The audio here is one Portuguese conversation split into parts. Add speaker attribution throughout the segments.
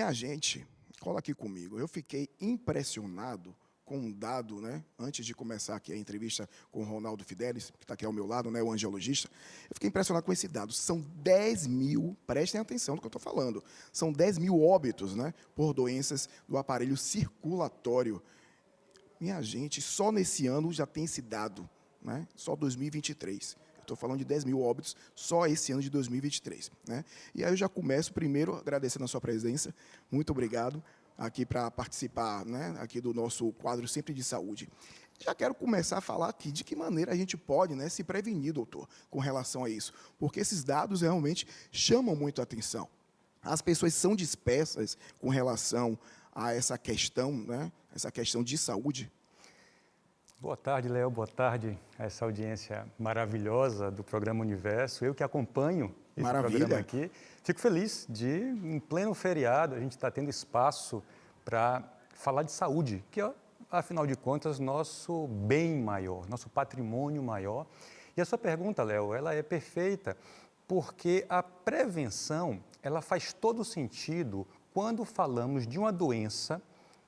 Speaker 1: Minha gente, cola aqui comigo. Eu fiquei impressionado com um dado, né? Antes de começar aqui a entrevista com o Ronaldo Fidelis, que está aqui ao meu lado, né? O angiologista. Eu fiquei impressionado com esse dado. São 10 mil, prestem atenção no que eu estou falando, são 10 mil óbitos, né? Por doenças do aparelho circulatório. Minha gente, só nesse ano já tem esse dado, né? Só 2023. Estou falando de 10 mil óbitos só esse ano de 2023. Né? E aí eu já começo primeiro agradecendo a sua presença. Muito obrigado aqui para participar, né, aqui do nosso quadro Sempre de Saúde. Já quero começar a falar aqui de que maneira a gente pode, né, se prevenir, doutor, com relação a isso. Porque esses dados realmente chamam muito a atenção. As pessoas são dispersas com relação a essa questão, né, essa questão de saúde.
Speaker 2: Boa tarde, Léo. Boa tarde a essa audiência maravilhosa do programa Universo. Eu que acompanho esse programa aqui. Fico feliz de, em pleno feriado, a gente está tendo espaço para falar de saúde, que é, afinal de contas, nosso bem maior, nosso patrimônio maior. E a sua pergunta, Léo, ela é perfeita, porque a prevenção, ela faz todo sentido quando falamos de uma doença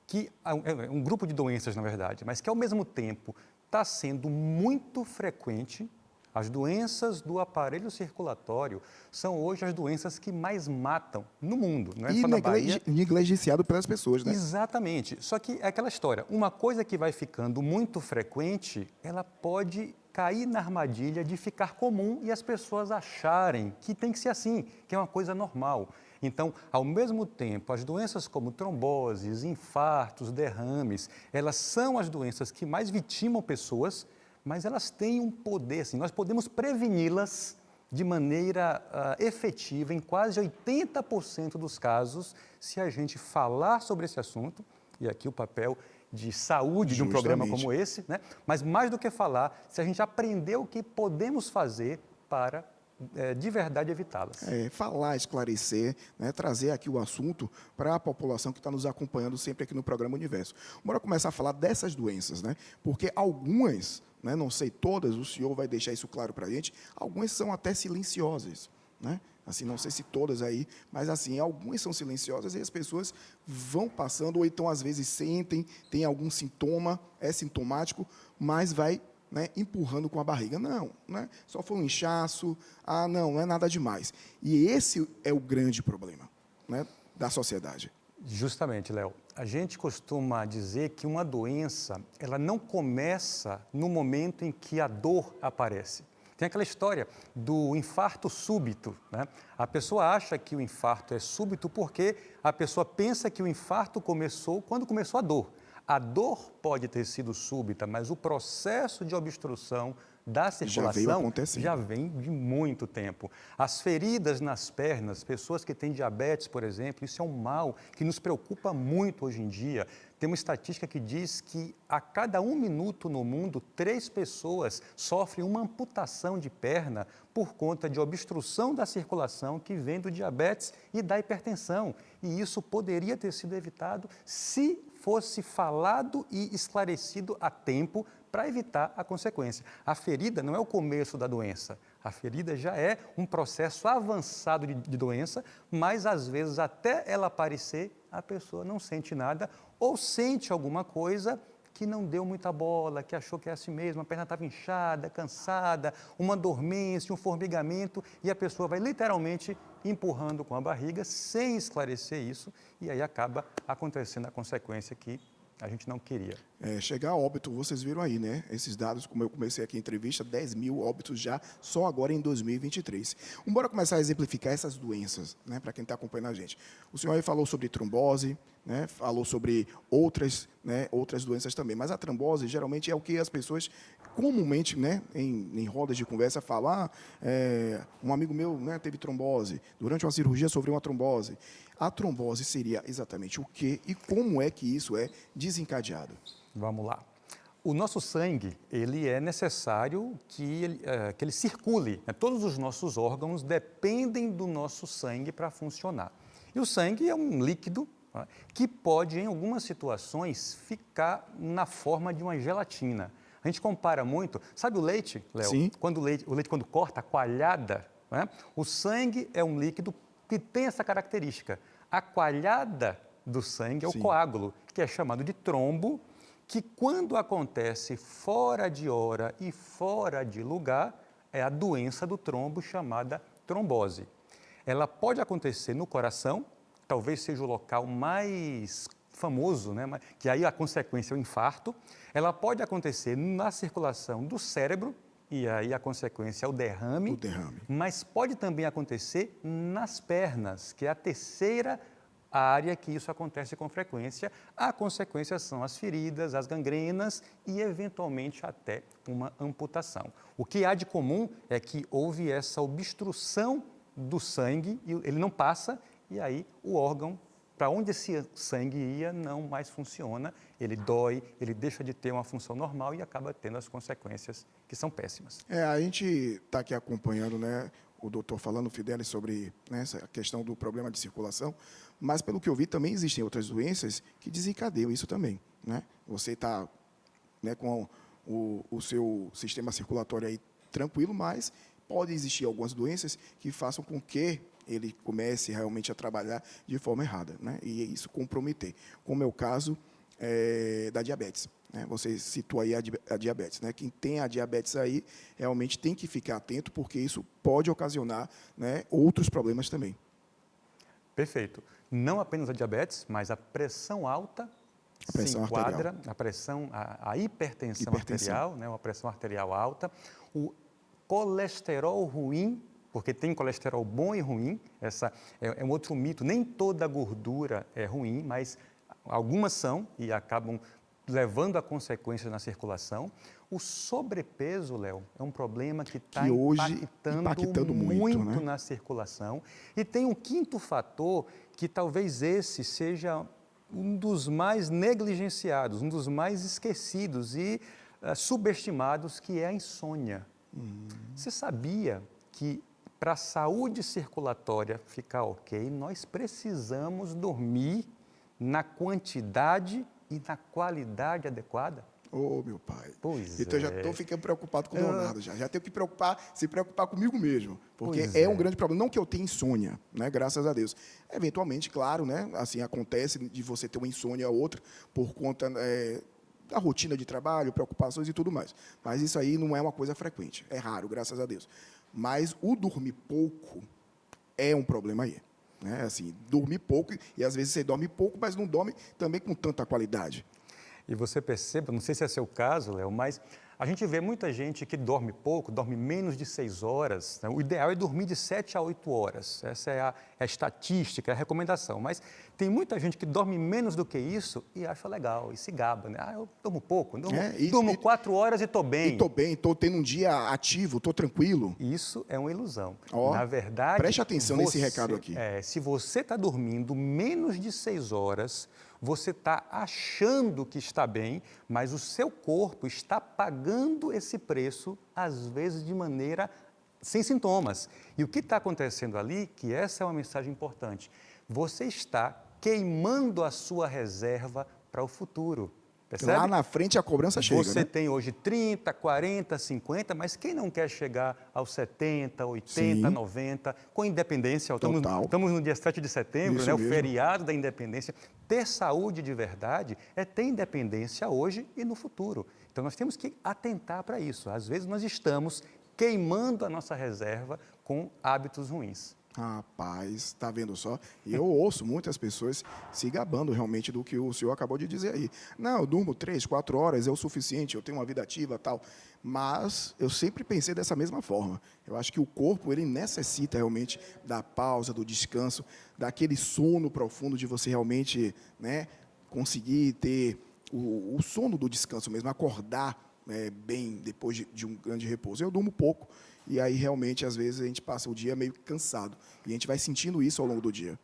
Speaker 2: que é um grupo de doenças, na verdade, mas que, ao mesmo tempo, está sendo muito frequente. As doenças do aparelho circulatório são hoje as doenças que mais matam no mundo. Não é só na Bahia.
Speaker 1: Negligenciado pelas pessoas, né?
Speaker 2: Exatamente. Só que é aquela história, uma coisa que vai ficando muito frequente, ela pode cair na armadilha de ficar comum e as pessoas acharem que tem que ser assim, que é uma coisa normal. Então, ao mesmo tempo, as doenças como tromboses, infartos, derrames, elas são as doenças que mais vitimam pessoas, mas elas têm um poder, assim, nós podemos preveni-las de maneira efetiva em quase 80% dos casos, se a gente falar sobre esse assunto, e aqui o papel de saúde de um programa como esse, né? Mas mais do que falar, se a gente aprender o que podemos fazer para de verdade evitá-las.
Speaker 1: Falar, esclarecer, né, trazer aqui o assunto para a população que está nos acompanhando sempre aqui no programa Universo. Bora começar a falar dessas doenças, né? Porque algumas, né, não sei todas, o senhor vai deixar isso claro para a gente, algumas são até silenciosas, né? Assim, não sei se todas aí, mas assim, algumas são silenciosas e as pessoas vão passando, ou então às vezes sentem, tem algum sintoma, é sintomático, mas vai, né, empurrando com a barriga. Não, né? Só foi um inchaço, não é nada demais. E esse é o grande problema, né, da sociedade.
Speaker 2: Justamente, Léo. A gente costuma dizer que uma doença, ela não começa no momento em que a dor aparece. Tem aquela história do infarto súbito, né? A pessoa acha que o infarto é súbito porque a pessoa pensa que o infarto começou quando começou a dor. A dor pode ter sido súbita, mas o processo de obstrução da circulação já vem de muito tempo. As feridas nas pernas, pessoas que têm diabetes, por exemplo, isso é um mal que nos preocupa muito hoje em dia. Tem uma estatística que diz que a cada 1 minuto no mundo, 3 pessoas sofrem uma amputação de perna por conta de obstrução da circulação que vem do diabetes e da hipertensão. E isso poderia ter sido evitado se fosse falado e esclarecido a tempo para evitar a consequência. A ferida não é o começo da doença, a ferida já é um processo avançado de doença, mas às vezes até ela aparecer, a pessoa não sente nada ou sente alguma coisa que não deu muita bola, que achou que é assim mesmo, a perna estava inchada, cansada, uma dormência, um formigamento, e a pessoa vai literalmente empurrando com a barriga sem esclarecer isso, e aí acaba acontecendo a consequência que a gente não queria.
Speaker 1: Chegar a óbito, vocês viram aí, né? Esses dados, como eu comecei aqui a entrevista, 10 mil óbitos já, só agora em 2023. Bora começar a exemplificar essas doenças, né? Para quem está acompanhando a gente. O senhor aí falou sobre trombose, né? Falou sobre outras, né? Outras doenças também. Mas a trombose, geralmente, é o que as pessoas comumente, né? Em rodas de conversa, falam, um amigo meu, né, teve trombose, durante uma cirurgia sofreu uma trombose. A trombose seria exatamente o quê e como é que isso é desencadeado?
Speaker 2: Vamos lá. O nosso sangue, ele é necessário que ele circule, né? Todos os nossos órgãos dependem do nosso sangue para funcionar. E o sangue é um líquido, né, que pode, em algumas situações, ficar na forma de uma gelatina. A gente compara muito, sabe o leite, Léo?
Speaker 1: Sim.
Speaker 2: Quando o leite quando corta a coalhada, né? O sangue é um líquido que tem essa característica. a coalhada do sangue, é o
Speaker 1: Sim.
Speaker 2: coágulo, que é chamado de trombo, que quando acontece fora de hora e fora de lugar, é a doença do trombo chamada trombose. Ela pode acontecer no coração, talvez seja o local mais famoso, né? Que aí a consequência é o infarto. Ela pode acontecer na circulação do cérebro, e aí a consequência é o derrame. Mas pode também acontecer nas pernas, que é a terceira área que isso acontece com frequência. A consequência são as feridas, as gangrenas e, eventualmente, até uma amputação. O que há de comum é que houve essa obstrução do sangue, e ele não passa, e aí o órgão, para onde esse sangue ia, não mais funciona, ele dói, ele deixa de ter uma função normal e acaba tendo as consequências que são péssimas.
Speaker 1: A gente está aqui acompanhando, né, o doutor falando, Fidelis, sobre, né, essa questão do problema de circulação, mas, pelo que eu vi, também existem outras doenças que desencadeiam isso também, né? Você está, né, com o seu sistema circulatório aí tranquilo, mas pode existir algumas doenças que façam com que ele comece realmente a trabalhar de forma errada, né? E isso comprometer, como é o caso da diabetes, né? Você citou aí a diabetes, né? Quem tem a diabetes aí realmente tem que ficar atento, porque isso pode ocasionar, né, outros problemas também.
Speaker 2: Perfeito. Não apenas a diabetes, mas a pressão alta se enquadra, a hipertensão arterial, né, uma pressão arterial alta, o colesterol ruim, porque tem colesterol bom e ruim, essa é um outro mito, nem toda gordura é ruim, mas algumas são e acabam levando a consequências na circulação. O sobrepeso, Léo, é um problema que está impactando muito, né, na circulação. E tem um quinto fator que talvez esse seja um dos mais negligenciados, um dos mais esquecidos e subestimados, que é a insônia. Você sabia que para a saúde circulatória ficar ok, nós precisamos dormir na quantidade e na qualidade adequada?
Speaker 1: Ô, meu pai.
Speaker 2: Pois
Speaker 1: então, já estou ficando preocupado com o Leonardo, já tenho que se preocupar comigo mesmo, porque é um grande problema. Não que eu tenha insônia, né, graças a Deus. Eventualmente, claro, né, assim, acontece de você ter uma insônia ou outra por conta da rotina de trabalho, preocupações e tudo mais. Mas isso aí não é uma coisa frequente, é raro, graças a Deus. Mas o dormir pouco é um problema aí, né? Assim, dormir pouco, e às vezes você dorme pouco, mas não dorme também com tanta qualidade.
Speaker 2: E você perceba, não sei se é seu caso, Léo, mas a gente vê muita gente que dorme pouco, dorme menos de 6 horas. Né? O ideal é dormir de 7 a 8 horas. Essa é a estatística, é a recomendação. Mas tem muita gente que dorme menos do que isso e acha legal, e se gaba, né? Eu durmo pouco, durmo 4 horas e estou bem.
Speaker 1: E estou bem, estou tendo um dia ativo, estou tranquilo.
Speaker 2: Isso é uma ilusão.
Speaker 1: Oh,
Speaker 2: na verdade,
Speaker 1: preste atenção nesse recado aqui.
Speaker 2: Se você está dormindo menos de 6 horas, você está achando que está bem, mas o seu corpo está pagando esse preço, às vezes de maneira sem sintomas. E o que está acontecendo ali, que essa é uma mensagem importante, você está queimando a sua reserva para o futuro. Percebe?
Speaker 1: Lá na frente a cobrança chega,
Speaker 2: Você
Speaker 1: né?
Speaker 2: tem hoje 30, 40, 50, mas quem não quer chegar aos 70, 80,
Speaker 1: Sim.
Speaker 2: 90, com independência? Estamos no dia 7 de setembro,
Speaker 1: Isso
Speaker 2: né, o
Speaker 1: mesmo.
Speaker 2: feriado da independência. Ter saúde de verdade é ter independência hoje e no futuro. Então, nós temos que atentar para isso. Às vezes, nós estamos queimando a nossa reserva com hábitos ruins.
Speaker 1: Rapaz, está vendo só? E eu ouço muitas pessoas se gabando realmente do que o senhor acabou de dizer aí. Não, eu durmo 3, 4 horas, é o suficiente, eu tenho uma vida ativa e tal. Mas eu sempre pensei dessa mesma forma. Eu acho que o corpo, ele necessita realmente da pausa, do descanso, daquele sono profundo de você realmente, né, conseguir ter o sono do descanso mesmo, acordar bem depois de um grande repouso. Eu durmo pouco. E aí, realmente, às vezes, a gente passa o dia meio cansado. E a gente vai sentindo isso ao longo do dia.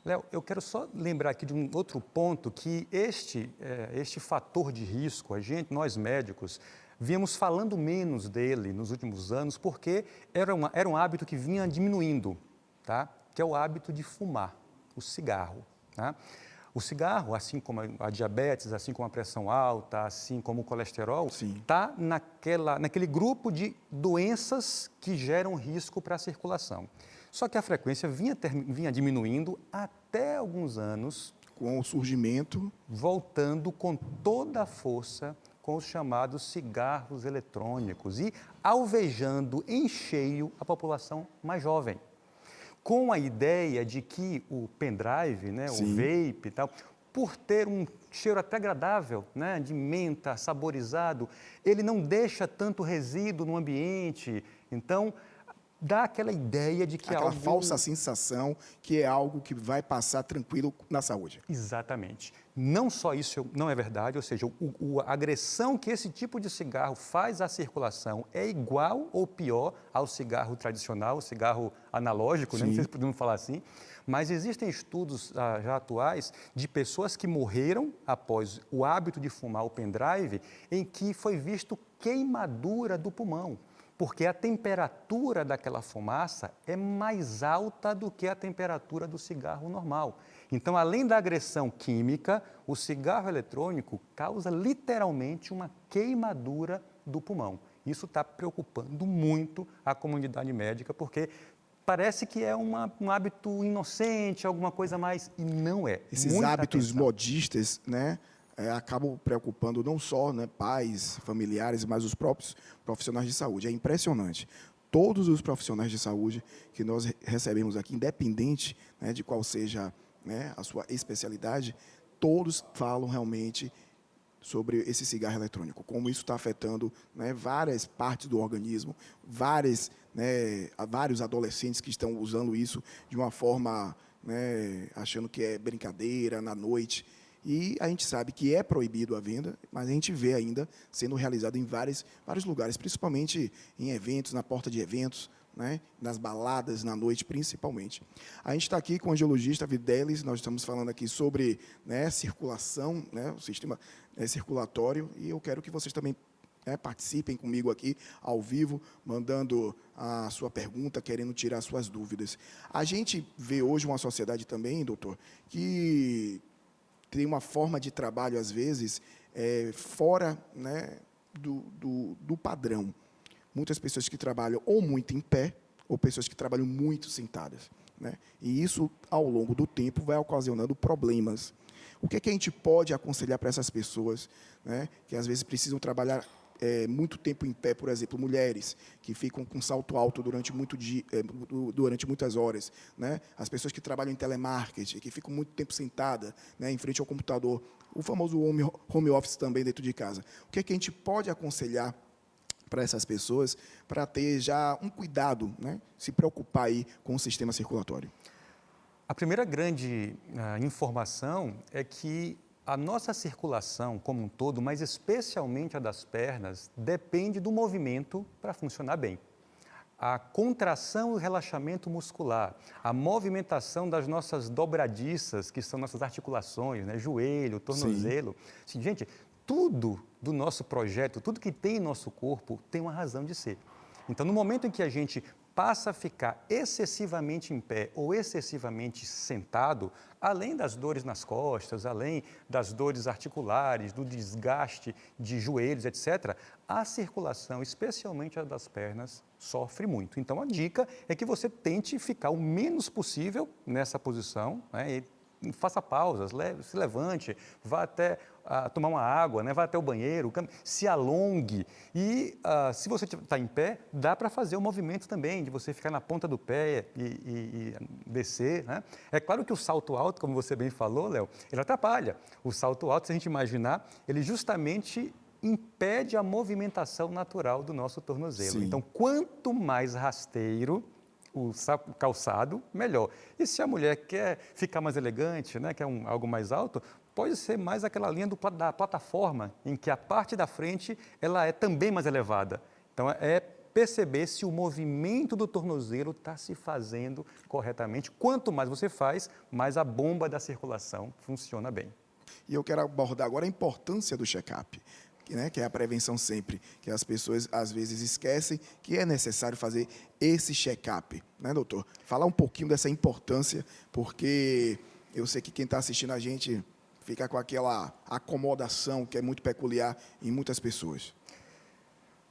Speaker 2: Léo, eu quero só lembrar aqui de um outro ponto, que este fator de risco, nós médicos, viemos falando menos dele nos últimos anos, porque era um hábito que vinha diminuindo, tá? Que é o hábito de fumar, o cigarro. Tá? O cigarro, assim como a diabetes, assim como a pressão alta, assim como o colesterol, está naquele grupo de doenças que geram risco para a circulação. Só que a frequência vinha diminuindo até alguns anos,
Speaker 1: Com o surgimento,
Speaker 2: voltando com toda a força com os chamados cigarros eletrônicos e alvejando em cheio a população mais jovem, com a ideia de que o pendrive, né, o
Speaker 1: sim,
Speaker 2: vape e tal, por ter um cheiro até agradável, né, de menta, saborizado, ele não deixa tanto resíduo no ambiente. Então, dá aquela ideia de que
Speaker 1: aquela
Speaker 2: algo...
Speaker 1: falsa sensação que é algo que vai passar tranquilo na saúde.
Speaker 2: Exatamente. Não só isso não é verdade, ou seja, a agressão que esse tipo de cigarro faz à circulação é igual ou pior ao cigarro tradicional, o cigarro analógico, né? Não sei se podemos falar assim, mas existem estudos já atuais de pessoas que morreram após o hábito de fumar o pendrive, em que foi visto queimadura do pulmão, porque a temperatura daquela fumaça é mais alta do que a temperatura do cigarro normal. Então, além da agressão química, o cigarro eletrônico causa literalmente uma queimadura do pulmão. Isso está preocupando muito a comunidade médica, porque parece que é um hábito inocente, alguma coisa mais, e não é.
Speaker 1: Esses
Speaker 2: Muita
Speaker 1: hábitos
Speaker 2: atenção.
Speaker 1: modistas, né, acabam preocupando não só, né, pais, familiares, mas os próprios profissionais de saúde. É impressionante. Todos os profissionais de saúde que nós recebemos aqui, independente, né, de qual seja, né, a sua especialidade, todos falam realmente sobre esse cigarro eletrônico, como isso está afetando, né, várias partes do organismo, vários adolescentes que estão usando isso de uma forma, né, achando que é brincadeira, na noite. E a gente sabe que é proibido a venda, mas a gente vê ainda sendo realizado em vários lugares, principalmente em eventos, na porta de eventos, né, nas baladas, na noite, principalmente. A gente está aqui com o angiologista Videlis, nós estamos falando aqui sobre, né, circulação, né, o sistema circulatório, e eu quero que vocês também, né, participem comigo aqui, ao vivo, mandando a sua pergunta, querendo tirar suas dúvidas. A gente vê hoje uma sociedade também, doutor, que tem uma forma de trabalho, às vezes, fora, né, do padrão. Muitas pessoas que trabalham ou muito em pé, ou pessoas que trabalham muito sentadas, né? E isso, ao longo do tempo, vai ocasionando problemas. O que é que a gente pode aconselhar para essas pessoas, né, que às vezes precisam trabalhar muito tempo em pé, por exemplo, mulheres que ficam com salto alto durante muitas horas, né? As pessoas que trabalham em telemarketing, que ficam muito tempo sentada, né, em frente ao computador, o famoso home office também dentro de casa. O que é que a gente pode aconselhar para essas pessoas, para ter já um cuidado, né, se preocupar aí com o sistema circulatório?
Speaker 2: A primeira grande informação é que a nossa circulação como um todo, mas especialmente a das pernas, depende do movimento para funcionar bem. A contração e o relaxamento muscular, a movimentação das nossas dobradiças, que são nossas articulações, né, joelho, tornozelo. Assim, gente, tudo do nosso projeto, tudo que tem em nosso corpo tem uma razão de ser. Então, no momento em que a gente passa a ficar excessivamente em pé ou excessivamente sentado, além das dores nas costas, além das dores articulares, do desgaste de joelhos, etc., a circulação, especialmente a das pernas, sofre muito. Então, a dica é que você tente ficar o menos possível nessa posição, né, e faça pausas, se levante, vá até tomar uma água, né, vá até o banheiro, se alongue. E se você está em pé, dá para fazer o movimento também, de você ficar na ponta do pé e descer, né? É claro que o salto alto, como você bem falou, Léo, ele atrapalha. O salto alto, se a gente imaginar, ele justamente impede a movimentação natural do nosso tornozelo.
Speaker 1: Sim.
Speaker 2: Então, quanto mais rasteiro o calçado, melhor. E se a mulher quer ficar mais elegante, né, quer algo mais alto, pode ser mais aquela linha da plataforma, em que a parte da frente ela é também mais elevada. Então, é perceber se o movimento do tornozelo está se fazendo corretamente. Quanto mais você faz, mais a bomba da circulação funciona bem.
Speaker 1: E eu quero abordar agora a importância do check-up, né, que é a prevenção sempre, que as pessoas às vezes esquecem que é necessário fazer esse check-up, né, doutor? Falar um pouquinho dessa importância, porque eu sei que quem está assistindo a gente fica com aquela acomodação que é muito peculiar em muitas pessoas.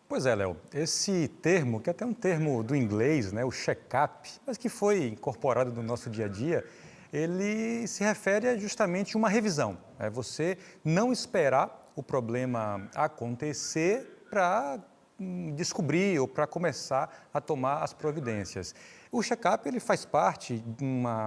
Speaker 2: Pois é, Léo, esse termo, que é até um termo do inglês, né, o check-up, mas que foi incorporado no nosso dia a dia, ele se refere a justamente uma revisão. É você não esperar o problema acontecer para descobrir ou para começar a tomar as providências. O check-up ele faz parte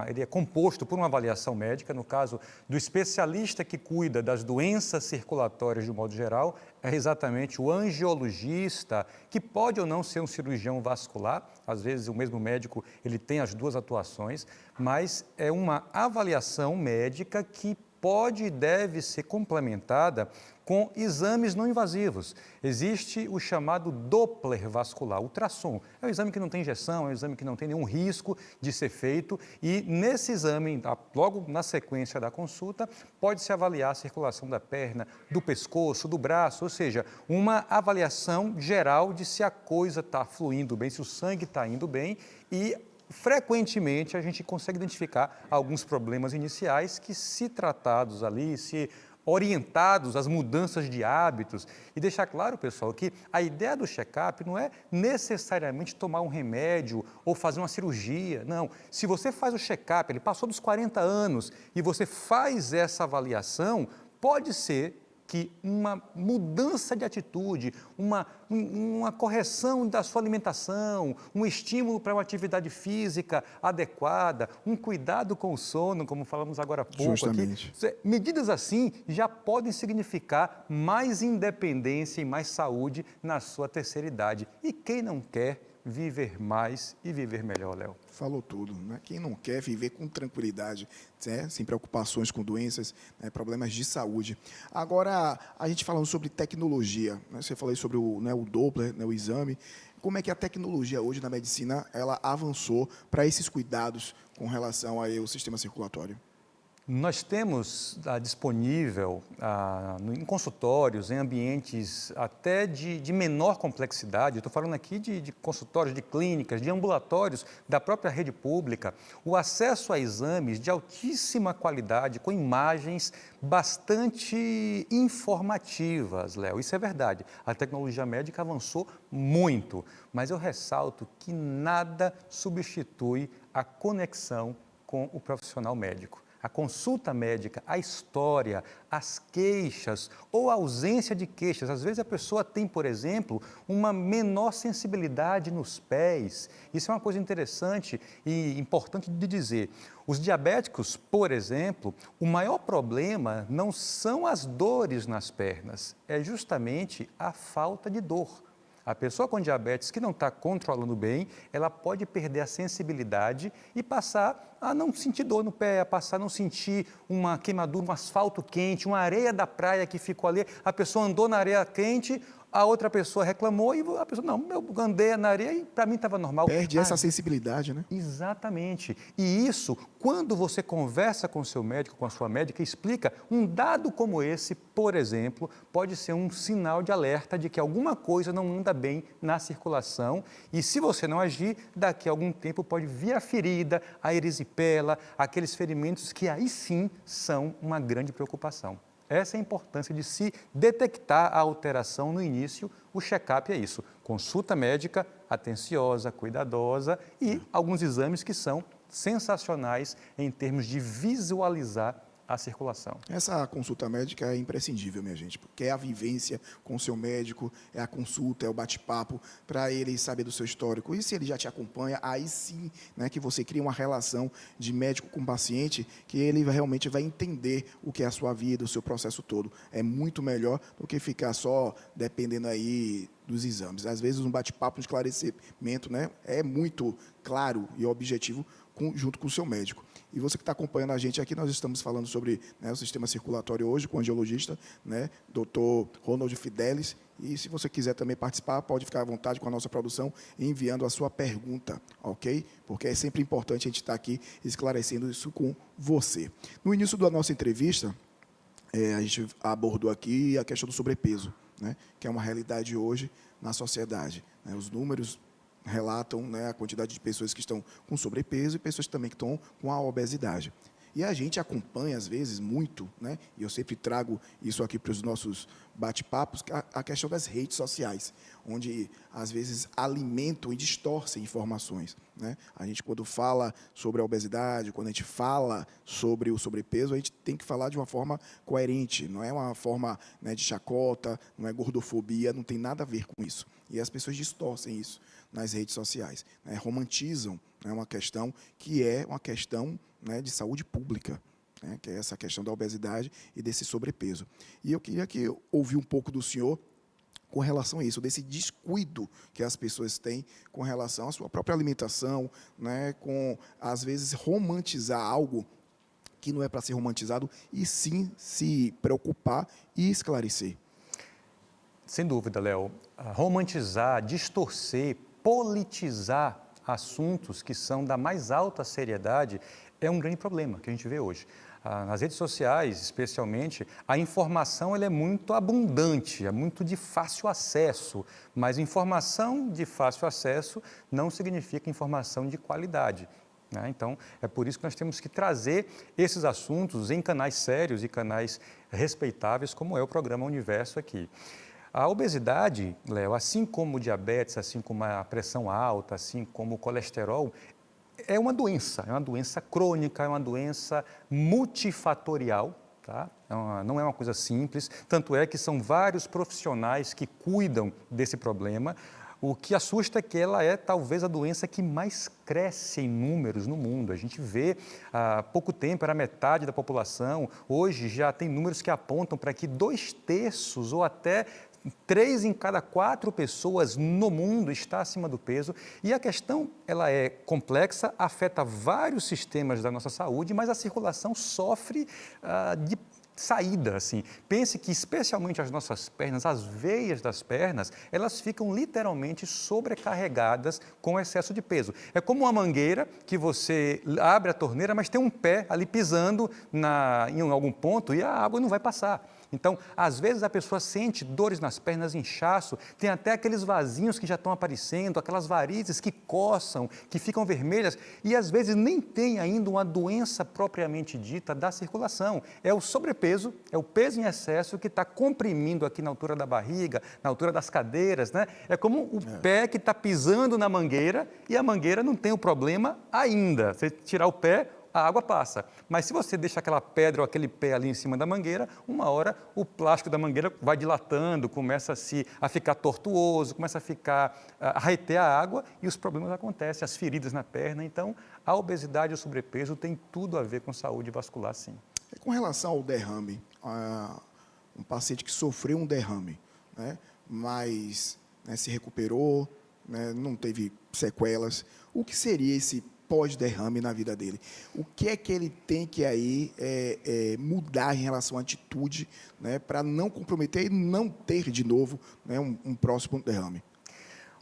Speaker 2: ele é composto por uma avaliação médica, no caso do especialista que cuida das doenças circulatórias de um modo geral, é exatamente o angiologista, que pode ou não ser um cirurgião vascular, às vezes o mesmo médico ele tem as duas atuações, mas é uma avaliação médica que pode e deve ser complementada com exames não invasivos. Existe o chamado Doppler vascular, ultrassom. É um exame que não tem injeção, é um exame que não tem nenhum risco de ser feito e nesse exame, logo na sequência da consulta, pode-se avaliar a circulação da perna, do pescoço, do braço, ou seja, uma avaliação geral de se a coisa está fluindo bem, se o sangue está indo bem e frequentemente a gente consegue identificar alguns problemas iniciais que, se tratados ali, se orientados às mudanças de hábitos e deixar claro, pessoal, que a ideia do check-up não é necessariamente tomar um remédio ou fazer uma cirurgia, não. Se você faz o check-up, ele passou dos 40 anos e você faz essa avaliação, pode ser que uma mudança de atitude, uma correção da sua alimentação, um estímulo para uma atividade física adequada, um cuidado com o sono, como falamos agora há pouco
Speaker 1: Justamente.
Speaker 2: aqui. Medidas assim já podem significar mais independência e mais saúde na sua terceira idade. E quem não quer viver mais e viver melhor, Léo?
Speaker 1: Falou tudo, né? Quem não quer viver com tranquilidade, né? Sem preocupações com doenças, né? Problemas de saúde. Agora, a gente falando sobre tecnologia, né? Você falou aí sobre o Doppler, né? O exame. Como é que a tecnologia hoje na medicina ela avançou para esses cuidados com relação ao sistema circulatório?
Speaker 2: Nós temos disponível em consultórios, em ambientes até de menor complexidade, estou falando aqui de consultórios, de clínicas, de ambulatórios da própria rede pública, o acesso a exames de altíssima qualidade, com imagens bastante informativas, Léo. Isso é verdade, a tecnologia médica avançou muito, mas eu ressalto que nada substitui a conexão com o profissional médico. A consulta médica, a história, as queixas ou a ausência de queixas. Às vezes a pessoa tem, por exemplo, uma menor sensibilidade nos pés. Isso é uma coisa interessante e importante de dizer. Os diabéticos, por exemplo, o maior problema não são as dores nas pernas, é justamente a falta de dor. A pessoa com diabetes que não está controlando bem, ela pode perder a sensibilidade e passar a não sentir dor no pé, a passar a não sentir uma queimadura, um asfalto quente, uma areia da praia que ficou ali. A pessoa andou na areia quente, a outra pessoa reclamou e a pessoa, não, eu andei na areia e para mim estava normal.
Speaker 1: Perde essa sensibilidade, né?
Speaker 2: Exatamente. E isso, quando você conversa com o seu médico, com a sua médica, explica, um dado como esse, por exemplo, pode ser um sinal de alerta de que alguma coisa não anda bem na circulação e se você não agir, daqui a algum tempo pode vir a ferida, a erisipela, aqueles ferimentos que aí sim são uma grande preocupação. Essa é a importância de se detectar a alteração no início. O check-up é isso, consulta médica atenciosa, cuidadosa e alguns exames que são sensacionais em termos de visualizar a circulação.
Speaker 1: Essa consulta médica é imprescindível, minha gente, porque é a vivência com o seu médico, é a consulta, é o bate-papo, para ele saber do seu histórico. E se ele já te acompanha, aí sim, né, que você cria uma relação de médico com paciente, que ele realmente vai entender o que é a sua vida, o seu processo todo. É muito melhor do que ficar só dependendo aí dos exames. Às vezes um bate-papo, um esclarecimento, né, é muito claro e objetivo junto com o seu médico. E você que está acompanhando a gente aqui, nós estamos falando sobre, né, o sistema circulatório hoje com o angiologista, né, Dr. Ronald Fidelis. E se você quiser também participar, pode ficar à vontade com a nossa produção enviando a sua pergunta, ok? Porque é sempre importante a gente estar aqui esclarecendo isso com você. No início da nossa entrevista, a gente abordou aqui a questão do sobrepeso, né, que é uma realidade hoje na sociedade, né? Os números relatam, né, a quantidade de pessoas que estão com sobrepeso e pessoas também que estão com a obesidade. E a gente acompanha, às vezes, muito, né? E eu sempre trago isso aqui para os nossos bate-papos, a questão das redes sociais, onde, às vezes, alimentam e distorcem informações, né? A gente, quando fala sobre a obesidade, quando a gente fala sobre o sobrepeso, a gente tem que falar de uma forma coerente, não é uma forma, né, de chacota, não é gordofobia, não tem nada a ver com isso. E as pessoas distorcem isso nas redes sociais, né? Romantizam, né, uma questão que é uma questão, né, de saúde pública, né, que é essa questão da obesidade e desse sobrepeso. E eu queria ouvir um pouco do senhor com relação a isso, desse descuido que as pessoas têm com relação à sua própria alimentação, né, com, às vezes, romantizar algo que não é para ser romantizado, e sim se preocupar e esclarecer.
Speaker 2: Sem dúvida, Léo. Romantizar, distorcer, politizar assuntos que são da mais alta seriedade é um grande problema que a gente vê hoje. Nas redes sociais, especialmente, a informação ela é muito abundante, é muito de fácil acesso, mas informação de fácil acesso não significa informação de qualidade, né? Então, é por isso que nós temos que trazer esses assuntos em canais sérios e canais respeitáveis, como é o programa Universo aqui. A obesidade, Léo, assim como o diabetes, assim como a pressão alta, assim como o colesterol, é uma doença crônica, é uma doença multifatorial, tá? Não é uma coisa simples, tanto é que são vários profissionais que cuidam desse problema. O que assusta é que ela é talvez a doença que mais cresce em números no mundo. A gente vê, há pouco tempo era metade da população, hoje já tem números que apontam para que 2/3 ou até 3 em cada 4 pessoas no mundo está acima do peso, e a questão ela é complexa, afeta vários sistemas da nossa saúde, mas a circulação sofre de saída, assim. Pense que especialmente as nossas pernas, as veias das pernas, elas ficam literalmente sobrecarregadas com excesso de peso. É como uma mangueira que você abre a torneira, mas tem um pé ali pisando em algum ponto e a água não vai passar. Então, às vezes a pessoa sente dores nas pernas, inchaço, tem até aqueles vasinhos que já estão aparecendo, aquelas varizes que coçam, que ficam vermelhas, e às vezes nem tem ainda uma doença propriamente dita da circulação. É o sobrepeso, é o peso em excesso que está comprimindo aqui na altura da barriga, na altura das cadeiras, né? É como o pé que está pisando na mangueira e a mangueira não tem o problema ainda. Você tirar o pé, a água passa. Mas se você deixa aquela pedra ou aquele pé ali em cima da mangueira, uma hora o plástico da mangueira vai dilatando, começa a ficar tortuoso, começa a reter a água e os problemas acontecem, as feridas na perna. Então, a obesidade e o sobrepeso têm tudo a ver com saúde vascular, sim.
Speaker 1: Com relação ao derrame, um paciente que sofreu um derrame, né, mas, né, se recuperou, né, não teve sequelas, o que seria esse pós-derrame na vida dele? O que é que ele tem que aí mudar em relação à atitude, né, para não comprometer e não ter de novo, né, um próximo derrame?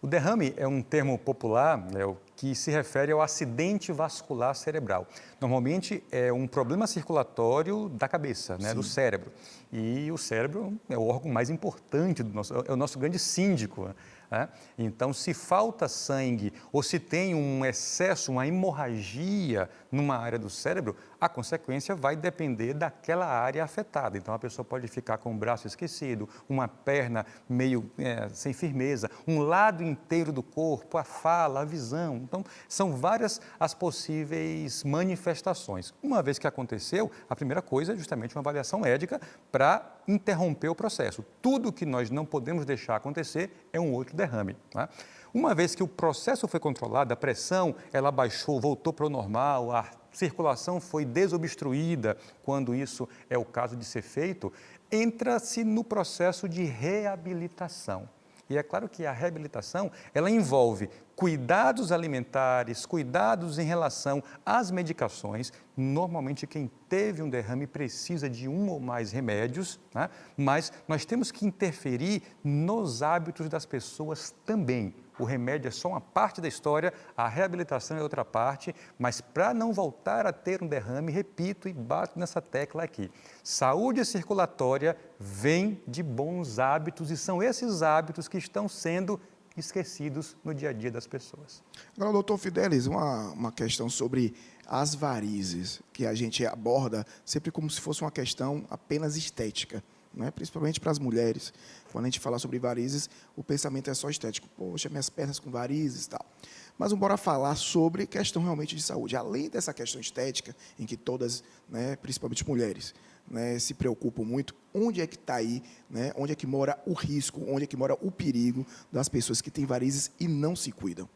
Speaker 2: O derrame é um termo popular, Léo, que se refere ao acidente vascular cerebral. Normalmente é um problema circulatório da cabeça, né, do cérebro. E o cérebro é o órgão mais importante é o nosso grande síndico, né? Então, se falta sangue ou se tem um excesso, uma hemorragia numa área do cérebro, a consequência vai depender daquela área afetada. Então, a pessoa pode ficar com o braço esquecido, uma perna meio sem firmeza, um lado inteiro do corpo, a fala, a visão. Então, são várias as possíveis manifestações. Uma vez que aconteceu, a primeira coisa é justamente uma avaliação médica para interromper o processo. Tudo que nós não podemos deixar acontecer é um outro derrame, né? Uma vez que o processo foi controlado, a pressão ela baixou, voltou para o normal, a circulação foi desobstruída, quando isso é o caso de ser feito, entra-se no processo de reabilitação. E é claro que a reabilitação, ela envolve cuidados alimentares, cuidados em relação às medicações. Normalmente, quem teve um derrame precisa de um ou mais remédios, né? Mas nós temos que interferir nos hábitos das pessoas também. O remédio é só uma parte da história, a reabilitação é outra parte, mas para não voltar a ter um derrame, repito e bato nessa tecla aqui, saúde circulatória vem de bons hábitos e são esses hábitos que estão sendo esquecidos no dia a dia das pessoas.
Speaker 1: Agora, doutor Fidelis, uma questão sobre as varizes, que a gente aborda sempre como se fosse uma questão apenas estética, né? Principalmente para as mulheres. Quando a gente fala sobre varizes, o pensamento é só estético. Poxa, minhas pernas com varizes e tal. Mas bora falar sobre questão realmente de saúde. Além dessa questão estética, em que todas, né, principalmente mulheres, né, se preocupam muito, onde é que está aí, né, onde é que mora o risco, onde é que mora o perigo das pessoas que têm varizes e não se cuidam?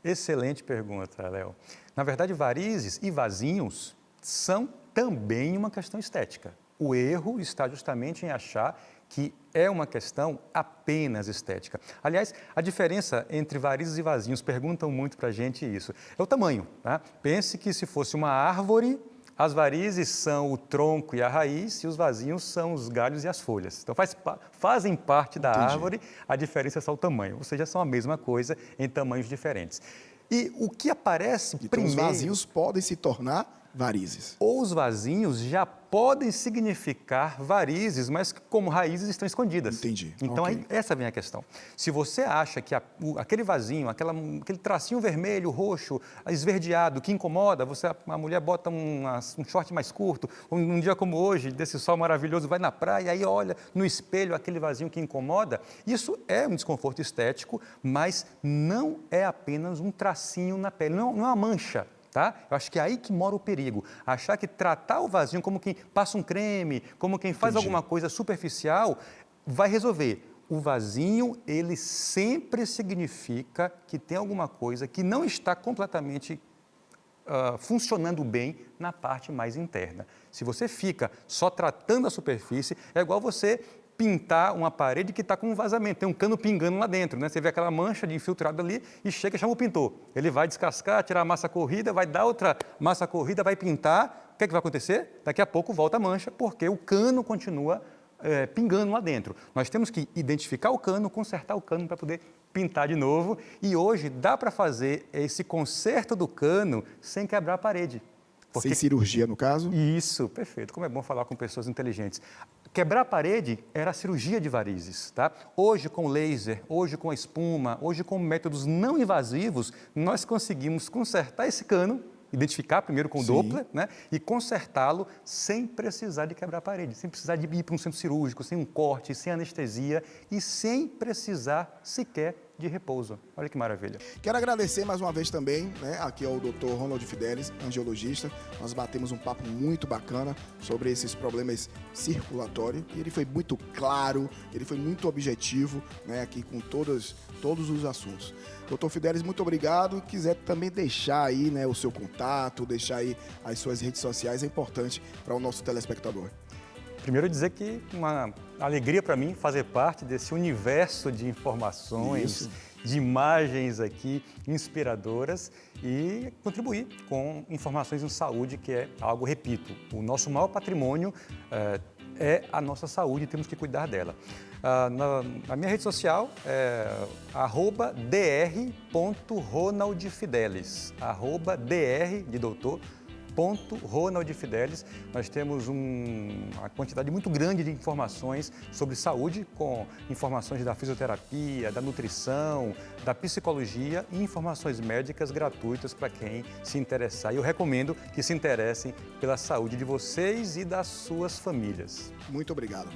Speaker 2: Excelente pergunta, Léo. Na verdade, varizes e vasinhos são também uma questão estética. O erro está justamente em achar que é uma questão apenas estética. Aliás, a diferença entre varizes e vasinhos, perguntam muito para a gente isso, é o tamanho. Tá? Pense que se fosse uma árvore, as varizes são o tronco e a raiz e os vasinhos são os galhos e as folhas. Então, fazem parte da árvore, a diferença é só o tamanho, ou seja, são a mesma coisa em tamanhos diferentes. E o que aparece
Speaker 1: então,
Speaker 2: primeiro...
Speaker 1: os vasinhos podem se tornar varizes.
Speaker 2: Ou os vasinhos já podem significar varizes, mas como raízes estão escondidas.
Speaker 1: Entendi.
Speaker 2: Então,
Speaker 1: Ok.
Speaker 2: aí, essa vem a questão. Se você acha que aquele vasinho, aquele tracinho vermelho, roxo, esverdeado, que incomoda, a mulher bota um short mais curto, um dia como hoje, desse sol maravilhoso, vai na praia, aí olha no espelho aquele vasinho que incomoda, isso é um desconforto estético, mas não é apenas um tracinho na pele, não é uma mancha. Tá? Eu acho que é aí que mora o perigo. Achar que tratar o vasinho como quem passa um creme, como quem faz alguma coisa superficial, vai resolver. O vasinho, ele sempre significa que tem alguma coisa que não está completamente funcionando bem na parte mais interna. Se você fica só tratando a superfície, é igual você pintar uma parede que está com um vazamento, tem um cano pingando lá dentro, né? Você vê aquela mancha de infiltrado ali e chega e chama o pintor. Ele vai descascar, tirar a massa corrida, vai dar outra massa corrida, vai pintar. O que é que vai acontecer? Daqui a pouco volta a mancha, porque o cano continua pingando lá dentro. Nós temos que identificar o cano, consertar o cano para poder pintar de novo. E hoje dá para fazer esse conserto do cano sem quebrar a parede.
Speaker 1: Sem cirurgia, no caso?
Speaker 2: Isso, perfeito. Como é bom falar com pessoas inteligentes. Quebrar a parede era a cirurgia de varizes, tá? Hoje, com laser, hoje com a espuma, hoje com métodos não invasivos, nós conseguimos consertar esse cano, identificar primeiro com o Doppler, né? E consertá-lo sem precisar de quebrar a parede, sem precisar de ir para um centro cirúrgico, sem um corte, sem anestesia e sem precisar sequer de repouso. Olha que maravilha.
Speaker 1: Quero agradecer mais uma vez também, né, aqui ao Dr. Ronald Fidelis, angiologista. Nós batemos um papo muito bacana sobre esses problemas circulatórios. E ele foi muito claro, ele foi muito objetivo, né, aqui com todos os assuntos. Dr. Fidelis, muito obrigado. Quiser também deixar aí, né, o seu contato, deixar aí as suas redes sociais, é importante para o nosso telespectador.
Speaker 2: Primeiro dizer que uma alegria para mim fazer parte desse universo de informações, de imagens aqui inspiradoras e contribuir com informações em saúde, que é algo, repito, o nosso maior patrimônio é a nossa saúde e temos que cuidar dela. Na minha rede social é @dr.ronaldfidelis, @dr de doutor, Ronald Fidelis. Nós temos uma quantidade muito grande de informações sobre saúde, com informações da fisioterapia, da nutrição, da psicologia e informações médicas gratuitas para quem se interessar. E eu recomendo que se interessem pela saúde de vocês e das suas famílias.
Speaker 1: Muito obrigado.